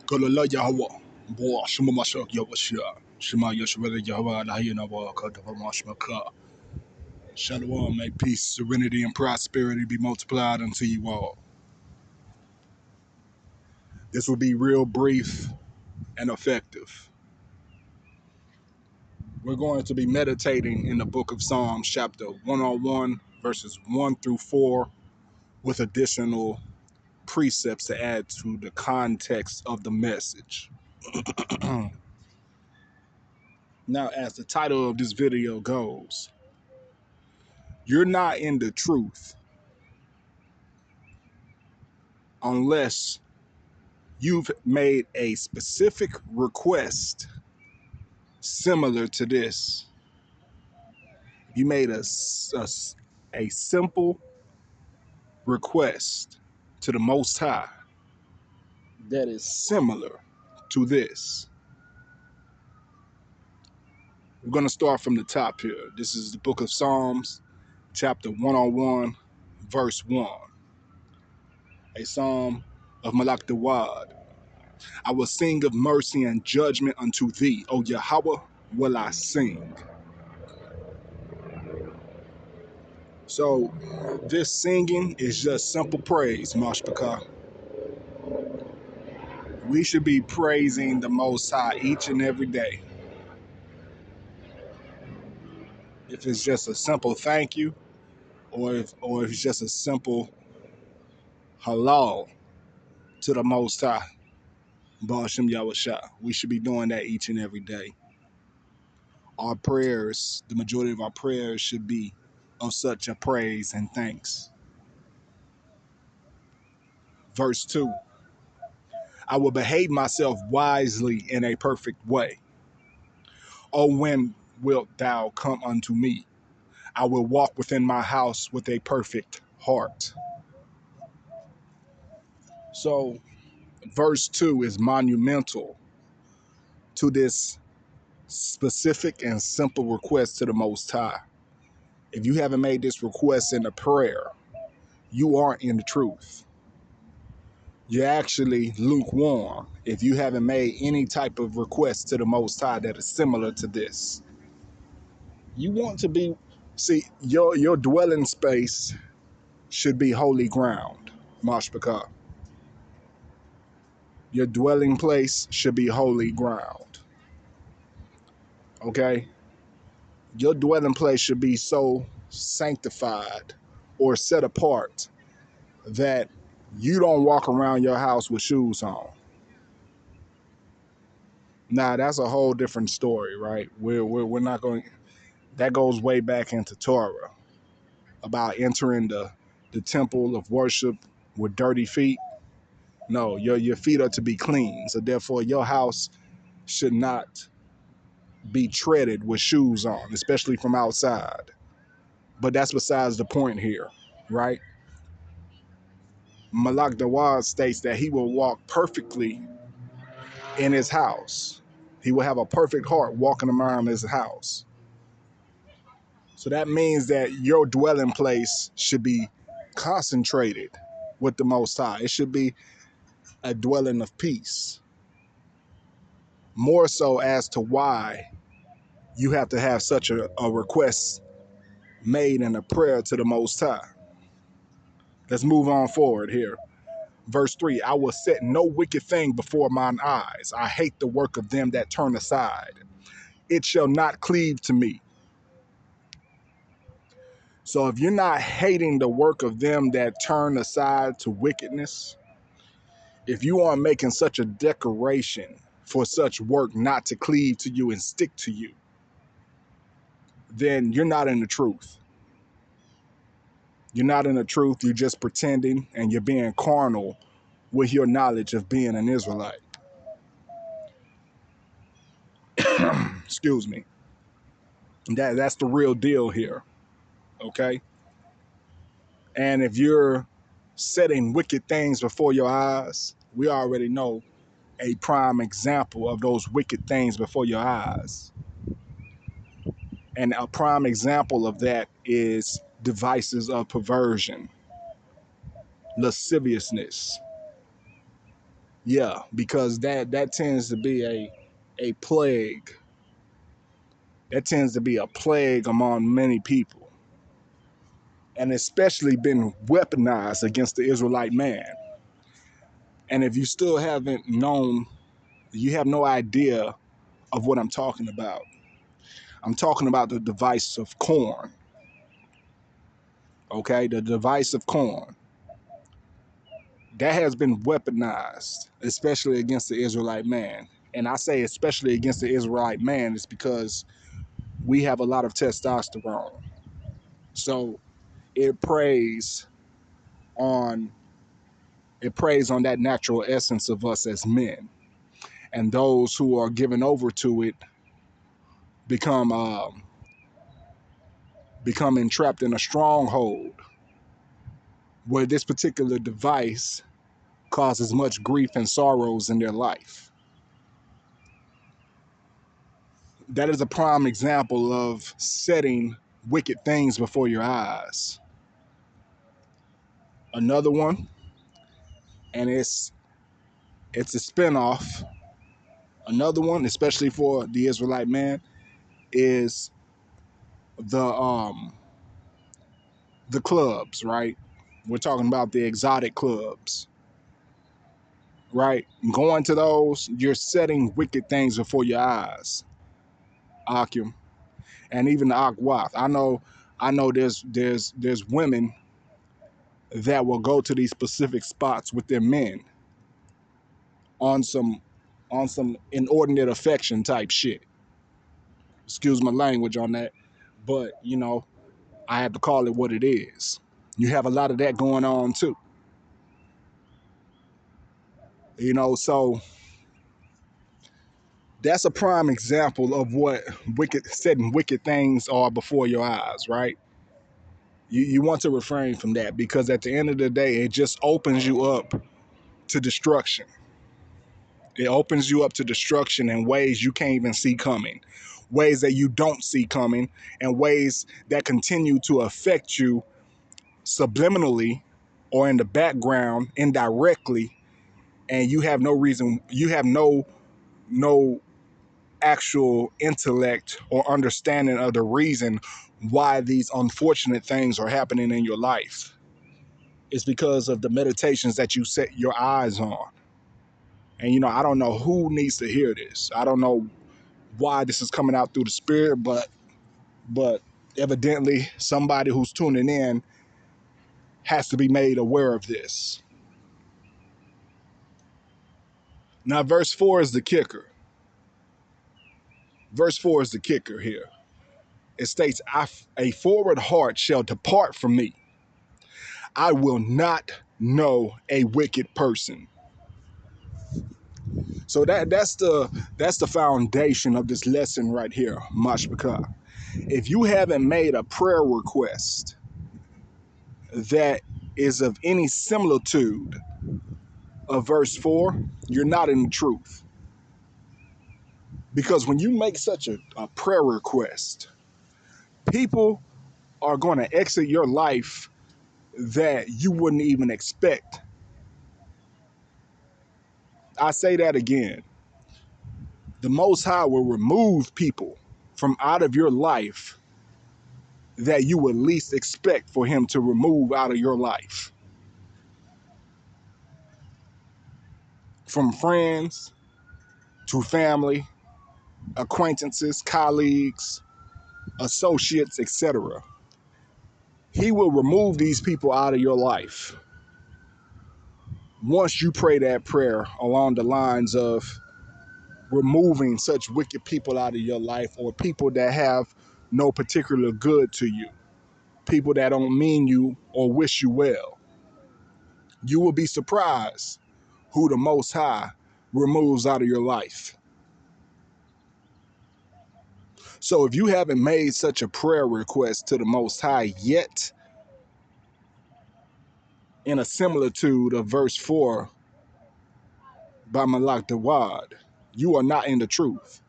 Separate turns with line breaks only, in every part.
Kalala Yahweh, Boa Shema Mashak Yahweh Shema Yeshua Yahweh Lahina Kadava Mashmaka. Shalom, may peace, serenity, and prosperity be multiplied unto you all. This will be real brief and effective. We're going to be meditating in the book of Psalms, chapter 101, verses 1 through 4, with additional precepts to add to the context of the message. Now, as the title of this video goes, you're not in the truth unless you've made a specific request similar to this. You made a simple request to the Most High that is similar to this. We're going to start from the top here. This is the book of Psalms, chapter 101, verse 1. A psalm of Malak Dawad. I will sing of mercy and judgment unto thee, O Yahweh, will I sing. So this singing is just simple praise, Mashpaka. We should be praising the Most High each and every day. If it's just a simple thank you, or if it's just a simple halal to the Most High, Ba'ashem Yahweh, we should be doing that each and every day. Our prayers, the majority of our prayers should be of such a praise and thanks. Verse 2, I will behave myself wisely in a perfect way. O when wilt thou come unto me? I will walk within my house with a perfect heart. So verse 2 is monumental to this specific and simple request to the Most High. If you haven't made this request in a prayer, you aren't in the truth. You're actually lukewarm if you haven't made any type of request to the Most High that is similar to this. You want to be, see, your dwelling space should be holy ground, Mashpaka. Your dwelling place should be holy ground. Okay? Your dwelling place should be so sanctified or set apart that you don't walk around your house with shoes on. Now, that's a whole different story, right? We're not going, that goes way back into Torah about entering the temple of worship with dirty feet. No, your feet are to be clean. So therefore, your house should not be treaded with shoes on, especially from outside. But that's besides the point here, right? Malak Dawad states that he will walk perfectly in his house. He will have a perfect heart walking around his house. So that means that your dwelling place should be concentrated with the Most High. It should be a dwelling of peace. More so as to why you have to have such a request made in a prayer to the Most High. Let's move on forward here. Verse 3, I will set no wicked thing before mine eyes. I hate the work of them that turn aside. It shall not cleave to me. So if you're not hating the work of them that turn aside to wickedness, if you aren't making such a declaration for such work not to cleave to you and stick to you, then you're not in the truth. You're not in the truth. You're just pretending and you're being carnal with your knowledge of being an Israelite. Excuse me. That's the real deal here. Okay? And if you're setting wicked things before your eyes, we already know a prime example of those wicked things before your eyes. And a prime example of that is devices of perversion, lasciviousness, Yeah, because that tends to be a plague. That tends to be a plague among many people, and especially been weaponized against the Israelite man. And if you still haven't known, you have no idea of what I'm talking about. I'm talking about the device of corn. Okay, the device of corn that has been weaponized, especially against the Israelite man. And I say especially against the Israelite man is because we have a lot of testosterone. So it preys on that natural essence of us as men, and those who are given over to it become become entrapped in a stronghold where this particular device causes much grief and sorrows in their life. That is a prime example of setting wicked things before your eyes. Another one, and it's a spinoff. Another one, especially for the Israelite man, is the clubs, right? We're talking about the exotic clubs, right? Going to those, you're setting wicked things before your eyes. Akim, and even the Akwath. I know there's women that will go to these specific spots with their men on some inordinate affection type shit. Excuse my language on that, but I have to call it what it is. You have a lot of that going on too. So that's a prime example of what setting wicked things are before your eyes, right? You want to refrain from that because at the end of the day, it just opens you up to destruction. It opens you up to destruction in ways you can't even see coming, ways that you don't see coming, and ways that continue to affect you subliminally or in the background indirectly, and you have no reason, you have no actual intellect or understanding of the reason why these unfortunate things are happening in your life. It's because of the meditations that you set your eyes on. And I don't know who needs to hear this. I don't know why this is coming out through the spirit, but evidently somebody who's tuning in has to be made aware of this. Now, verse 4 is the kicker. Verse 4 is the kicker here. It states, a forward heart shall depart from me. I will not know a wicked person. So that's the foundation of this lesson right here, Mashbaka. If you haven't made a prayer request that is of any similitude of verse 4, you're not in the truth. Because when you make such a prayer request, people are going to exit your life that you wouldn't even expect. I say that again. The Most High will remove people from out of your life that you would least expect for him to remove out of your life. From friends to family, acquaintances, colleagues, associates, etc. He will remove these people out of your life once you pray that prayer along the lines of removing such wicked people out of your life, or people that have no particular good to you, people that don't mean you or wish you well. You will be surprised who the Most High removes out of your life. So if you haven't made such a prayer request to the Most High yet, in a similitude of verse 4 by Malak Dawad, you are not in the truth.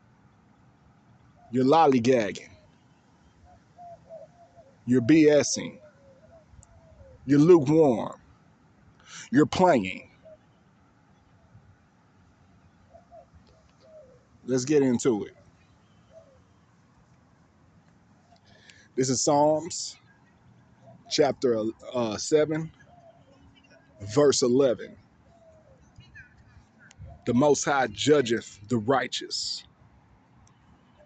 You're lollygagging. You're BSing. You're lukewarm. You're playing. Let's get into it. This is Psalms chapter 7, verse 11. The Most High judgeth the righteous,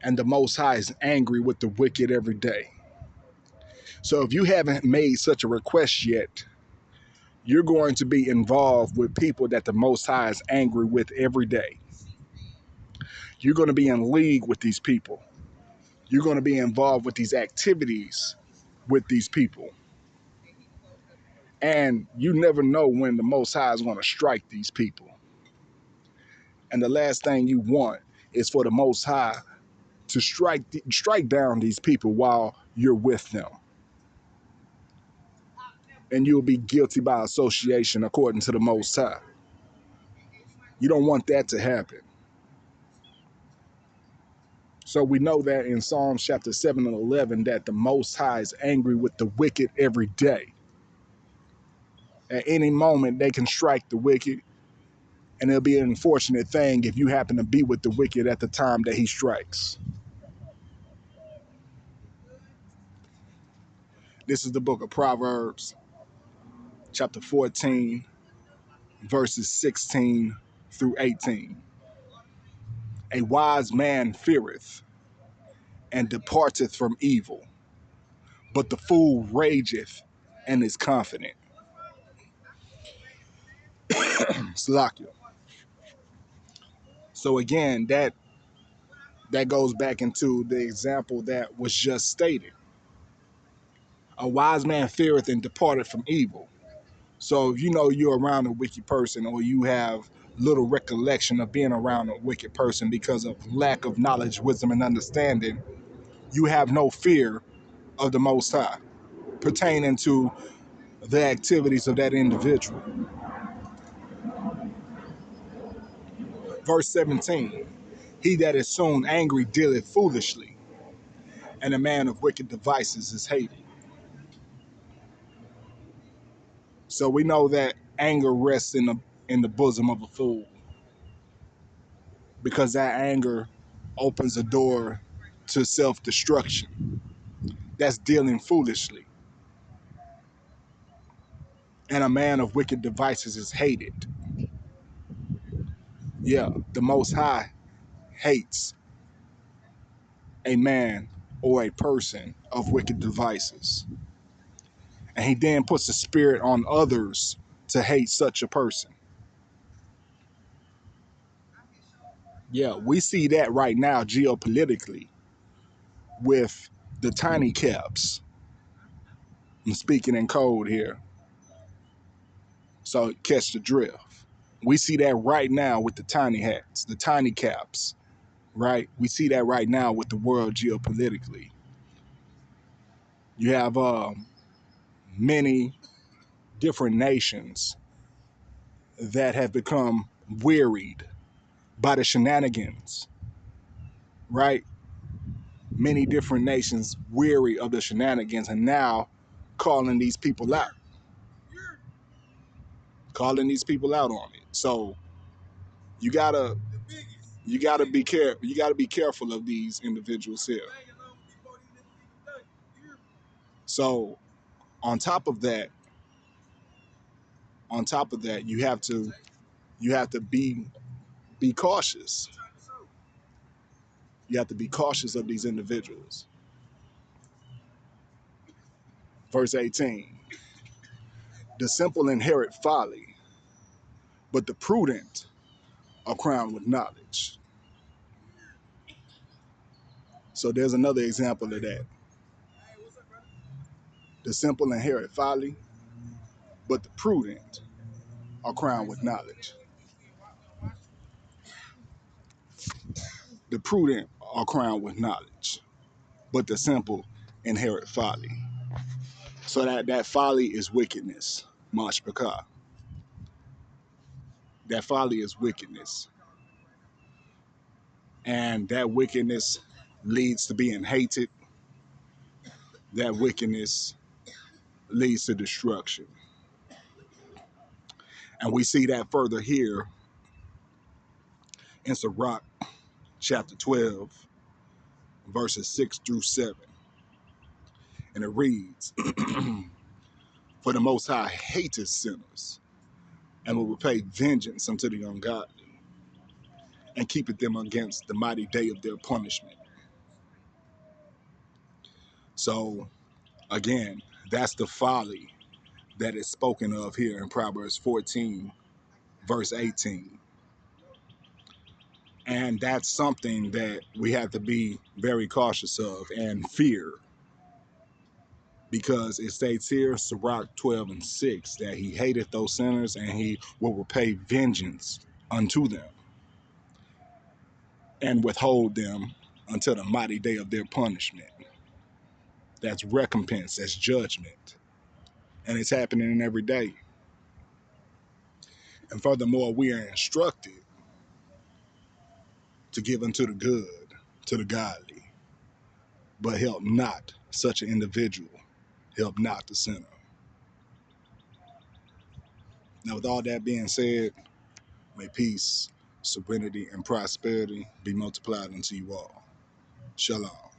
and the Most High is angry with the wicked every day. So if you haven't made such a request yet, you're going to be involved with people that the Most High is angry with every day. You're going to be in league with these people. You're going to be involved with these activities with these people. And you never know when the Most High is going to strike these people. And the last thing you want is for the Most High to strike down these people while you're with them. And you'll be guilty by association according to the Most High. You don't want that to happen. So we know that in Psalms chapter 7 and 11 that the Most High is angry with the wicked every day. At any moment, they can strike the wicked, and it'll be an unfortunate thing if you happen to be with the wicked at the time that he strikes. This is the book of Proverbs, chapter 14, verses 16 through 18. A wise man feareth and departeth from evil, but the fool rageth and is confident. Slakia. So again, that goes back into the example that was just stated. A wise man feareth and departeth from evil. So if you know you're around a wicked person, or you have little recollection of being around a wicked person because of lack of knowledge, wisdom, and understanding, you have no fear of the Most High pertaining to the activities of that individual. Verse 17, he that is soon angry dealeth foolishly, and a man of wicked devices is hated. So we know that anger rests in the bosom of a fool, because that anger opens the door to self-destruction. That's dealing foolishly. And a man of wicked devices is hated. Yeah, the Most High hates a man or a person of wicked devices. And he then puts the spirit on others to hate such a person. Yeah, we see that right now geopolitically with the tiny caps. I'm speaking in code here, so catch the drift. We see that right now with the tiny hats, the tiny caps, right? We see that right now with the world geopolitically. You have many different nations that have become wearied by the shenanigans, right? Many different nations weary of the shenanigans and now calling these people out, on it. So you gotta be careful of these individuals here. So on top of that, you have to be cautious. You have to be cautious of these individuals. Verse 18, the simple inherit folly, but the prudent are crowned with knowledge. So there's another example of that. The simple inherit folly, but the prudent are crowned with knowledge. The prudent are crowned with knowledge, but the simple inherit folly. So that folly is wickedness, mashpaka. That folly is wickedness. And that wickedness leads to being hated. That wickedness leads to destruction. And we see that further here in Sirach chapter 12, verses 6 through 7. And it reads, For the Most High hateth sinners, and will repay vengeance unto the ungodly, and keepeth them against the mighty day of their punishment. So, again, that's the folly that is spoken of here in Proverbs 14, verse 18. And that's something that we have to be very cautious of and fear, because it states here, Sirach 12 and 6, that he hateth those sinners and he will repay vengeance unto them and withhold them until the mighty day of their punishment. That's recompense, that's judgment. And it's happening every day. And furthermore, we are instructed to give unto the good, to the godly, but help not such an individual, help not the sinner. Now, with all that being said, may peace, serenity, and prosperity be multiplied unto you all. Shalom.